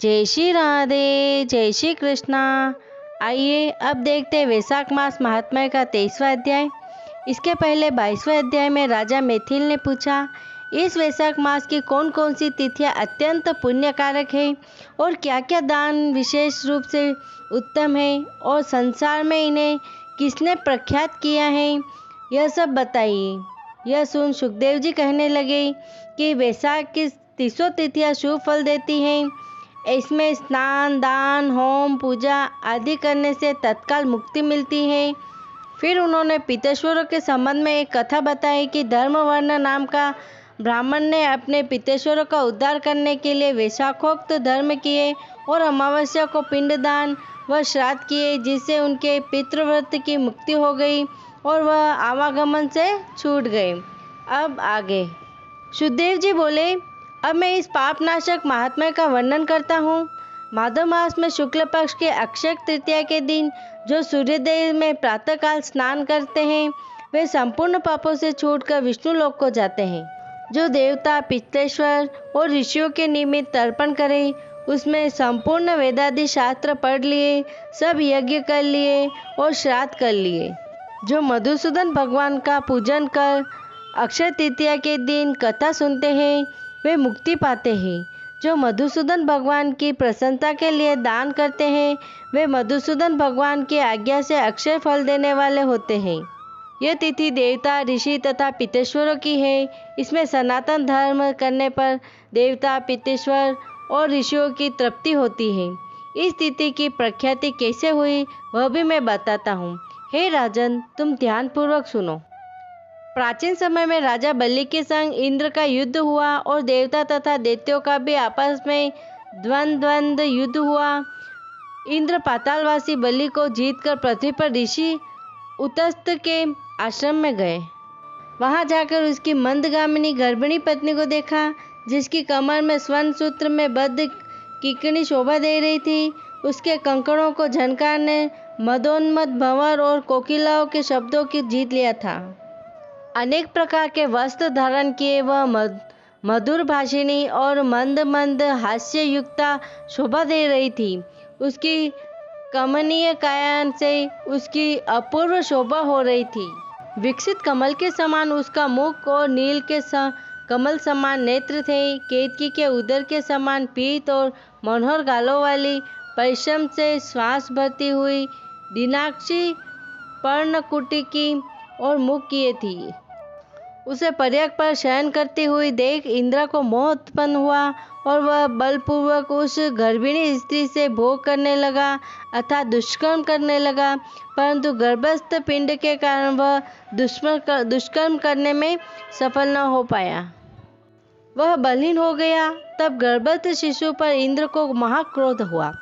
जय श्री राधे, जय श्री कृष्णा। आइए अब देखते हैं वैशाख मास महात्म्य का 23वां अध्याय। इसके पहले 22वें अध्याय में राजा मैथिल ने पूछा, इस वैशाख मास की कौन कौन सी तिथियां अत्यंत पुण्यकारक है और क्या क्या दान विशेष रूप से उत्तम है और संसार में इन्हें किसने प्रख्यात किया है, यह सब बताइए। यह सुन सुखदेव जी कहने लगे कि वैशाख की 30 तिथियां शुभ फल देती हैं। इसमें स्नान, दान, होम, पूजा आदि करने से तत्काल मुक्ति मिलती है। फिर उन्होंने पितेश्वरों के संबंध में एक कथा बताई कि धर्मवर्ण नाम का ब्राह्मण ने अपने पितेश्वरों का उद्धार करने के लिए वैशाखोक्त धर्म किए और अमावस्या को पिंडदान व श्राद्ध किए, जिससे उनके पितृव्रत की मुक्ति हो गई और वह आवागमन से छूट गए। अब आगे सुखदेव जी बोले, अब मैं इस पापनाशक महात्म्य का वर्णन करता हूँ। माघ मास में शुक्ल पक्ष के अक्षय तृतीया के दिन जो सूर्योदय में प्रातःकाल स्नान करते हैं, वे संपूर्ण पापों से छूटकर विष्णु लोक को जाते हैं। जो देवता, पितृेश्वर और ऋषियों के निमित्त तर्पण करे, उसमें संपूर्ण वेदादि शास्त्र पढ़ लिए, सब यज्ञ कर लिए और श्राद्ध कर लिए। जो मधुसूदन भगवान का पूजन कर अक्षय तृतीया के दिन कथा सुनते हैं, वे मुक्ति पाते हैं। जो मधुसूदन भगवान की प्रसन्नता के लिए दान करते हैं, वे मधुसूदन भगवान की आज्ञा से अक्षय फल देने वाले होते हैं। यह तिथि देवता, ऋषि तथा पितेश्वरों की है। इसमें सनातन धर्म करने पर देवता, पितेश्वर और ऋषियों की तृप्ति होती है। इस तिथि की प्रख्याति कैसे हुई वह भी मैं बताता हूँ। हे राजन, तुम ध्यानपूर्वक सुनो। प्राचीन समय में राजा बलि के संग इंद्र का युद्ध हुआ और देवता तथा दैत्यों का भी आपस में द्वंद्व युद्ध हुआ। इंद्र पातालवासी बलि को जीतकर पृथ्वी पर ऋषि उतस्त के आश्रम में गए। वहां जाकर उसकी मंदगामिनी गर्भिणी पत्नी को देखा, जिसकी कमर में स्वर्ण सूत्र में बद्ध किकनी शोभा दे रही थी। उसके कंकड़ों को झनकार ने मदोन्मद भंवर और कोकिलाओं के शब्दों की जीत लिया था। अनेक प्रकार के वस्त्र धारण किए वह मधुर भाषिणी और मंद मंद हास्य युक्ता शोभा दे रही थी। उसकी कमनीय काया से उसकी अपूर्व शोभा हो रही थी। विकसित कमल के समान उसका मुख और नील के कमल समान नेत्र थे। केतकी के उदर के समान पीत और मनोहर गालों वाली, परिश्रम से श्वास भरती हुई दीनाक्षी पर्णकुटिकी और मुख किए थी। उसे पर्यक पर शयन करती हुई देख इंद्र को मोह उत्पन्न हुआ और वह बलपूर्वक उस गर्भिणी स्त्री से भोग करने लगा अर्थात दुष्कर्म करने लगा, परंतु गर्भस्थ पिंड के कारण वह दुष्कर्म करने में सफल न हो पाया। वह बलहीन हो गया। तब गर्भस्थ शिशु पर इंद्र को महाक्रोध हुआ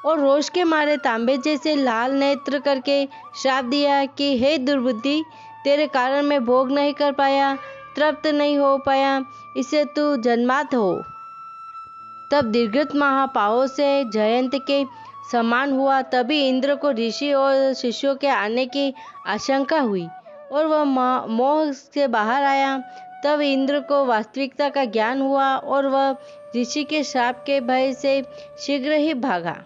और रोष के मारे तांबे जैसे लाल नेत्र करके श्राप दिया कि हे दुर्बुद्धि, तेरे कारण मैं भोग नहीं कर पाया, तृप्त नहीं हो पाया, इससे तू जन्मात हो। तब दीर्घत महापावों से जयंत के समान हुआ। तभी इंद्र को ऋषि और शिष्यों के आने की आशंका हुई और वह मोह से बाहर आया। तब इंद्र को वास्तविकता का ज्ञान हुआ और वह ऋषि के श्राप के भय से शीघ्र ही भागा।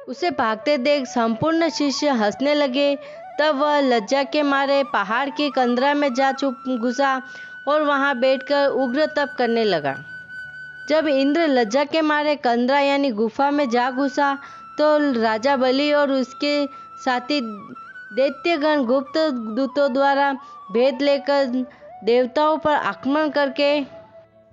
उसे भागते देख संपूर्ण शिष्य हंसने लगे। तब वह लज्जा के मारे पहाड़ की कंदरा में जा घुसा और वहां बैठकर उग्र तप करने लगा। जब इंद्र लज्जा के मारे कंदरा यानी गुफा में जा घुसा, तो राजा बलि और उसके साथी दैत्यगण गुप्त दूतों द्वारा भेद लेकर देवताओं पर आक्रमण करके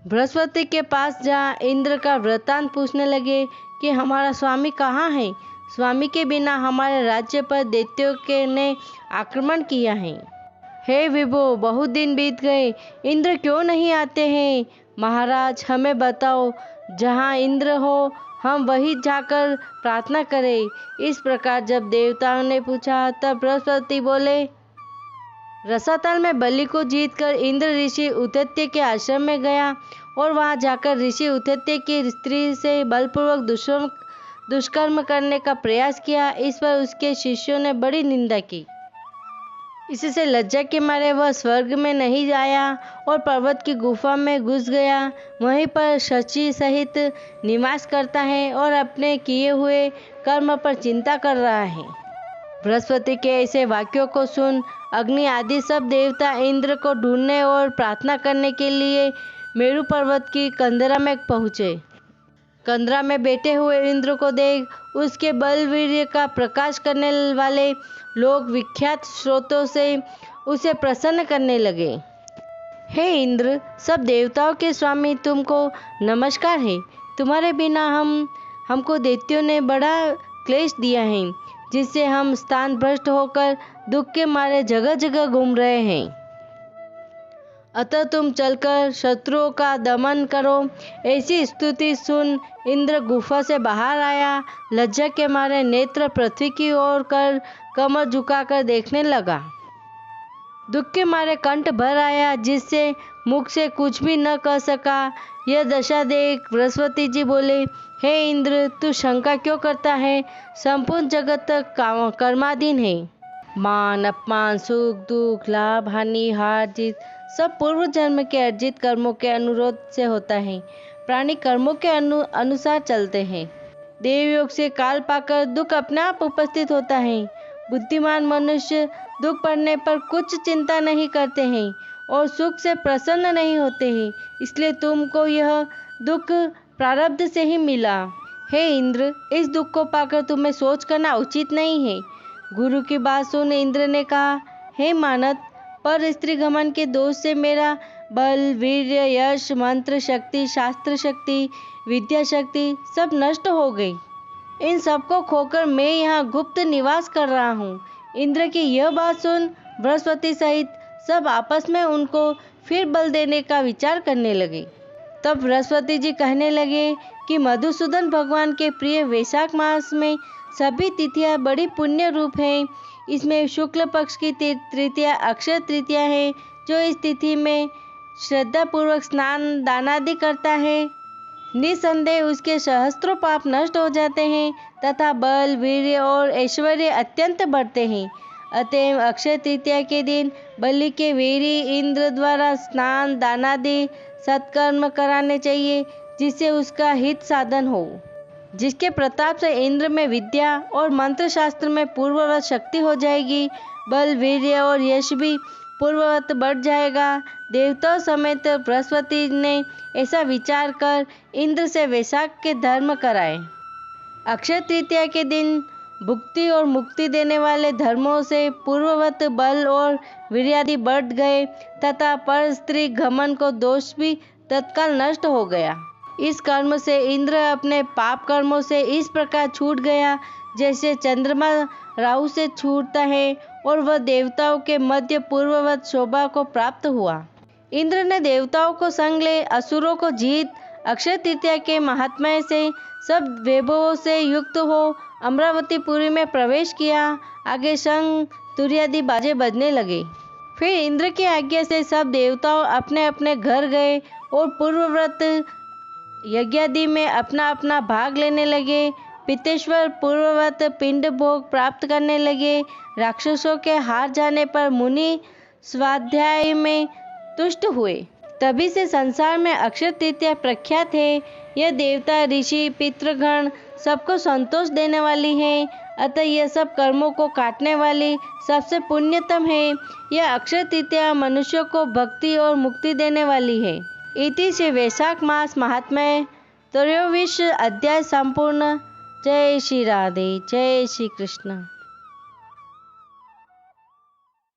बृहस्पति के पास जा इंद्र का वृत्तांत पूछने लगे कि हमारा स्वामी कहाँ है। स्वामी के बिना हमारे राज्य पर दैत्यों के ने आक्रमण किया है। हे विभो, बहुत दिन बीत गए, इंद्र क्यों नहीं आते हैं? महाराज, हमें बताओ, जहाँ इंद्र हो हम वहीं जाकर प्रार्थना करें। इस प्रकार जब देवताओं ने पूछा, तब बृहस्पति बोले, रसातल में बलि को जीतकर इंद्र ऋषि उतत्य के आश्रम में गया और वहां जाकर ऋषि उतत्य की स्त्री से बलपूर्वक दुष्कर्म करने का प्रयास किया। इस पर उसके शिष्यों ने बड़ी निंदा की। इससे लज्जा के मारे वह स्वर्ग में नहीं आया और पर्वत की गुफा में घुस गया। वहीं पर शची सहित निवास करता है और अपने किए हुए कर्म पर चिंता कर रहा है। बृहस्पति के ऐसे वाक्यों को सुन अग्नि आदि सब देवता इंद्र को ढूंढने और प्रार्थना करने के लिए मेरु पर्वत की कंदरा में पहुँचे। कंदरा में बैठे हुए इंद्र को देख उसके बलवीर्य का प्रकाश करने वाले लोग विख्यात स्रोतों से उसे प्रसन्न करने लगे। हे इंद्र, सब देवताओं के स्वामी, तुमको नमस्कार है। तुम्हारे बिना हमको दैत्यों ने बड़ा क्लेश दिया है, जिससे हम स्थान भ्रष्ट होकर दुख के मारे जगह जगह घूम रहे हैं। अतः तुम चलकर शत्रुओं का दमन करो। ऐसी स्तुति सुन इंद्र गुफा से बाहर आया। लज्जा के मारे नेत्र पृथ्वी की ओर कर कमर झुकाकर देखने लगा। दुख के मारे कंठ भर आया, जिससे मुख से कुछ भी न कह सका। यह दशा देख बृहस्पति जी बोले, हे इंद्र, तू शंका क्यों करता है? संपूर्ण जगत कर्माधीन है। मान अपमान, सुख दुख, लाभ हानि, हार जीत सब पूर्व जन्म के अर्जित कर्मों के अनुरोध से होता है। प्राणी कर्मों के अनुसार चलते हैं। देवयोग से काल पाकर दुख अपने आप उपस्थित होता है। बुद्धिमान मनुष्य दुख पड़ने पर कुछ चिंता नहीं करते हैं और सुख से प्रसन्न नहीं होते हैं। इसलिए तुमको यह दुख प्रारब्ध से ही मिला। हे इंद्र, इस दुख को पाकर तुम्हें सोच करना उचित नहीं है। गुरु की बात सुन इंद्र ने कहा, हे मानत, पर स्त्री घमन के दोष से मेरा बल, वीर्य, यश, मंत्र शक्ति, शास्त्र शक्ति, विद्या शक्ति सब नष्ट हो गई। इन सबको खोकर मैं यहाँ गुप्त निवास कर रहा हूँ। इंद्र की यह बात सुन बृहस्पति सहित सब आपस में उनको फिर बल देने का विचार करने लगे। तब बृहस्पति जी कहने लगे कि मधुसूदन भगवान के प्रिय वैशाख मास में सभी तिथियां बड़ी पुण्य रूप हैं। इसमें शुक्ल पक्ष की तृतीया अक्षय तृतीया है। जो इस तिथि में श्रद्धा पूर्वक स्नान दानादि करता है, निसंदेह उसके सहस्त्रों पाप नष्ट हो जाते हैं तथा बल, वीर्य और ऐश्वर्य अत्यंत बढ़ते हैं। अतएव अक्षय तृतीया के दिन बलि के वीरी इंद्र द्वारा स्नान दानादि सत्कर्म कराने चाहिए, जिससे उसका हित साधन हो। जिसके प्रताप से इंद्र में विद्या और मंत्र शास्त्र में पूर्ववत शक्ति हो जाएगी। बल, वीर्य और यश भी पूर्ववत बढ़ जाएगा। देवताओं समेत बृहस्पति ने ऐसा विचार कर इंद्र से वैशाख के धर्म कराए। अक्षय तृतीया के दिन भुक्ति और मुक्ति देने वाले धर्मों से पूर्ववत बल और वीर्यादि बढ़ गए तथा पर स्त्री घमन को दोष भी तत्काल नष्ट हो गया। इस कर्म से इंद्र अपने पाप कर्मों से इस प्रकार छूट गया, जैसे चंद्रमा राहु से छूटता है और वह देवताओं के मध्य पूर्ववत शोभा को प्राप्त हुआ। इंद्र ने देवताओं को संग ले असुरों को जीत अक्षय तृतीया के महात्म्य से सब वैभवों से युक्त हो अमरावतीपुरी में प्रवेश किया। आगे शंख तुर्यादि बाजे बजने लगे। फिर इंद्र की आज्ञा से सब देवताओं अपने अपने घर गए और पूर्वव्रत यज्ञादि में अपना अपना भाग लेने लगे। पितेश्वर पूर्ववत पिंड भोग प्राप्त करने लगे। राक्षसों के हार जाने पर मुनि स्वाध्याय में तुष्ट हुए। तभी से संसार में अक्षय तृतीया प्रख्यात है। यह देवता, ऋषि, पितृगण सबको संतोष देने वाली है। अतः यह सब कर्मों को काटने वाली सबसे पुण्यतम है। यह अक्षय तृतीया मनुष्यों को भक्ति और मुक्ति देने वाली है। इति से वैशाख मास महात्म्य 23 अध्याय संपूर्ण। जय श्री राधे, जय श्री कृष्ण।